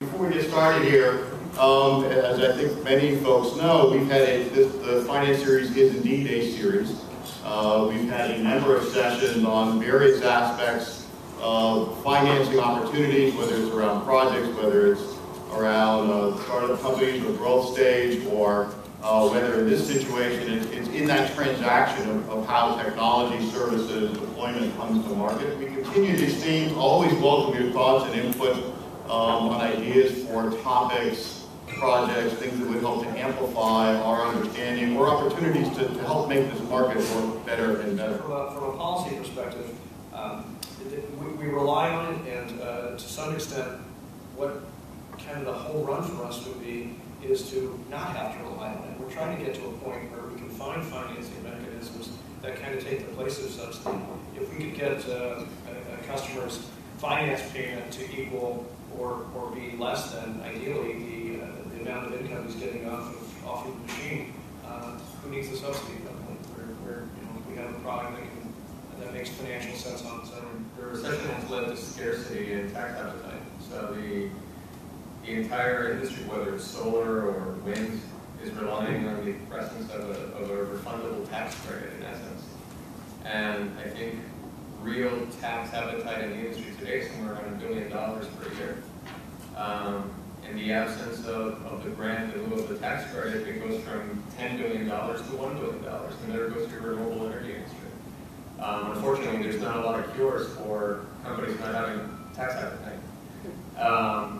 Before we get started here, as I think many folks know, we've had the finance series is indeed a series. We've had a number of sessions on various aspects of financing opportunities, whether it's around projects, whether it's around startup companies or growth stage, or whether in this situation it's in that transaction of how technology, services, deployment comes to market. We continue these themes, always welcome your thoughts and input on ideas for topics, projects, things that would help to amplify our understanding or opportunities to help make this market work better and better. From a policy perspective, we rely on it, and to some extent, what kind of the whole run for us would be is to not have to rely on it. We're trying to get to a point where we can find financing mechanisms that kind of take the place of subsidy. If we could get a customer's finance payment to equal or be less than, ideally, the amount of income he's getting off of the machine, who needs the subsidy at that point? Where we have a product that makes financial sense on its own. The recession has led to scarcity and tax appetite. So the entire industry, whether it's solar or wind, is relying on the presence of a refundable tax credit in essence. And I think real tax appetite in the industry today is somewhere around $1 billion per year. In the absence of the grant in lieu of the tax credit, it goes from $10 billion to $1 billion, and there goes your renewable energy industry. Unfortunately, there's not a lot of cures for companies not having tax appetite.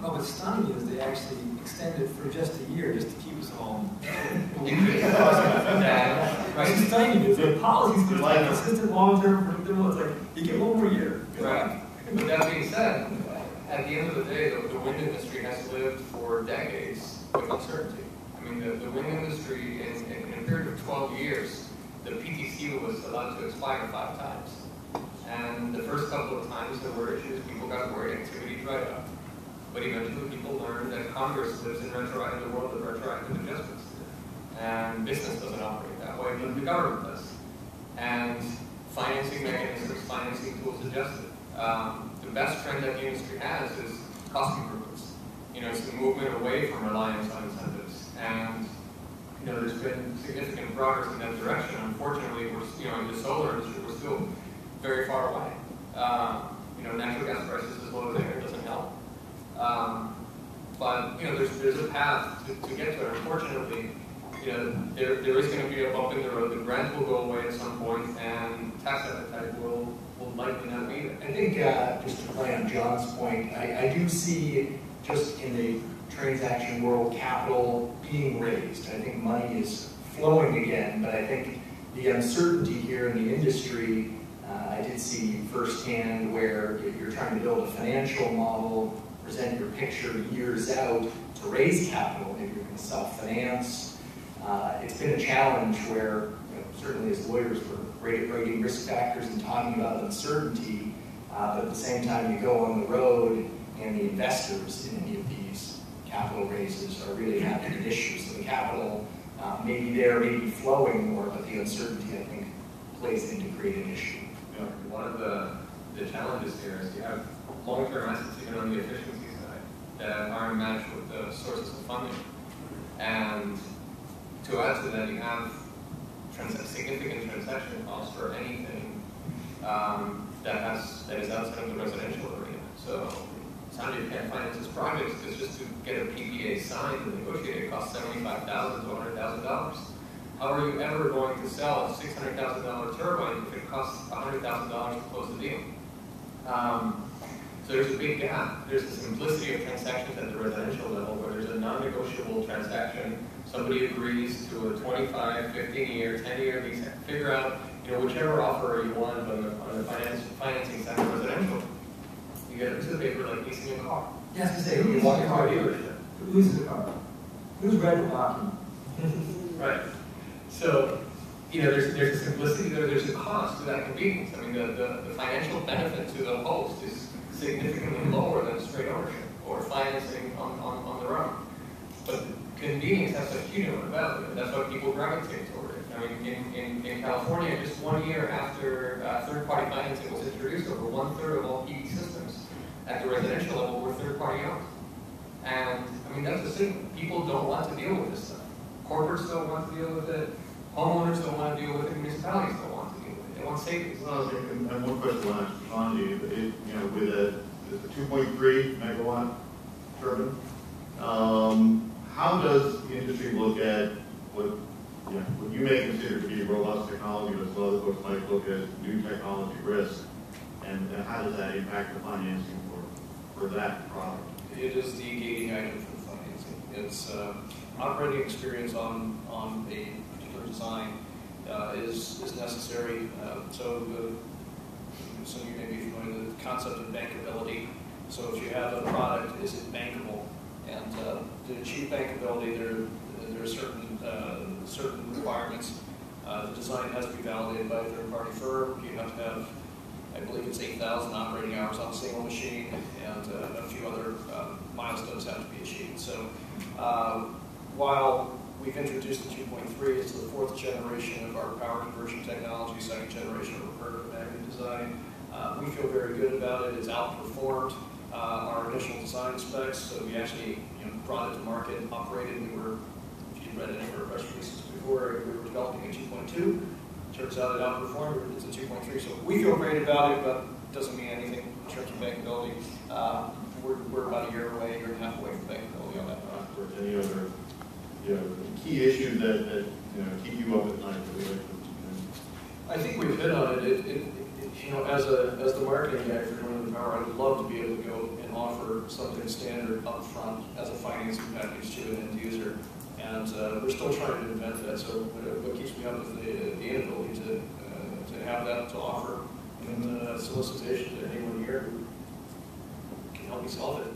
What's stunning is they actually extended for just a year just to keep us home. Right. It's stunning is the policies are like consistent, long-term, predictable. It's like you get one more year. Right. But that being said, at the end of the day, the wind industry has lived for decades with uncertainty. I mean, the wind industry, in a period of 12 years, the PTC was allowed to expire 5 times. And the first couple of times there were issues, people got worried, activity dried up. But eventually people learned that Congress lives in the world of retroactive adjustments. And business doesn't operate that way, but the government does. And financing mechanisms, financing tools adjusted. The best trend that the industry has is cost improvements. It's the movement away from reliance on incentives. And there's been significant progress in that direction. Unfortunately, we're in the solar industry, we're still very far away. Natural gas prices as low as they are doesn't help. But there's a path to get to it. Unfortunately, there is going to be a bump in the road. The grant will go away at some point, and tax appetite will likely not be there. I think, just to play on John's point, I do see just in the transaction world capital being raised. I think money is flowing again, but I think the uncertainty here in the industry, I did see firsthand where you're trying to build a financial model, present your picture years out to raise capital. Maybe you're going to self-finance. It's been a challenge where, certainly as lawyers, we're rating risk factors and talking about uncertainty, but at the same time you go on the road and the investors in any of these capital raises are really having an issue. So the capital may be there, may be flowing more, but the uncertainty, I think, plays into create an issue. One of the challenges here is you have long-term assets even on the efficiency side that aren't matched with the sources of funding. And to add to that, you have significant transaction costs for anything that is outside of the residential arena. So somebody can't finance this project because just to get a PPA signed and negotiated, it costs $75,000 to $100,000. How are you ever going to sell a $600,000 turbine if it costs $100,000 to close the deal? So there's a big gap. There's the simplicity of transactions at the residential level where there's a non-negotiable transaction. Somebody agrees to a 25, 15-year, 10-year lease. Figure out, whichever offer you want on the financing side of residential. You get a piece of paper like leasing a car. Yes, to say, who leases a car dealership? Who leases a car? Who's read the document? Right. So, there's a simplicity there. There's a cost to that convenience. I mean, the financial benefit to the host is significantly lower than straight ownership or financing on their own. But convenience has a huge amount of value, and that's why people gravitate toward it. I mean, in California, just 1 year after third-party financing was introduced, over 1/3 of all PV systems at the residential level were third-party owned. I mean, that's a signal. People don't want to deal with this stuff. Corporates don't want to deal with it. Homeowners don't want to deal with it. Municipalities don't want to deal with it. They want savings. Well, and one question I want to ask Sean, with a 2.3 megawatt turbine, how does the industry look at what you may consider to be robust technology, but some other folks might look at new technology risk, and how does that impact the financing for that product? It is the gating item for the financing. It's operating experience on a particular design is necessary. So some of you may be familiar with the concept of bankability. So if you have a product, is it bankable? And to achieve bankability, there are certain requirements. The design has to be validated by a third-party firm. You have to have, I believe it's 8,000 operating hours on a single machine, and a few other milestones have to be achieved. So while we've introduced the 2.3, it's the 4th generation of our power conversion technology, 2nd generation of recurrent magnet design. We feel very good about it. It's outperformed our initial design specs, so we actually brought it to market, operated. We were, if you read any of our press releases before, we were developing a 2.2. Turns out it outperformed, it's a 2.3. So we feel great about it, but it doesn't mean anything in terms of bankability. We're about a year away, year and a half away from bankability on that product. Any other key issues that keep you up at night? I think we've hit on it. As the marketing guy for Northern Power, I would love to be able to go and offer something standard up front as a financing package to an end user. And we're still trying to invent that. So what keeps me up is the inability to have that to offer in solicitation to anyone here who can help me solve it.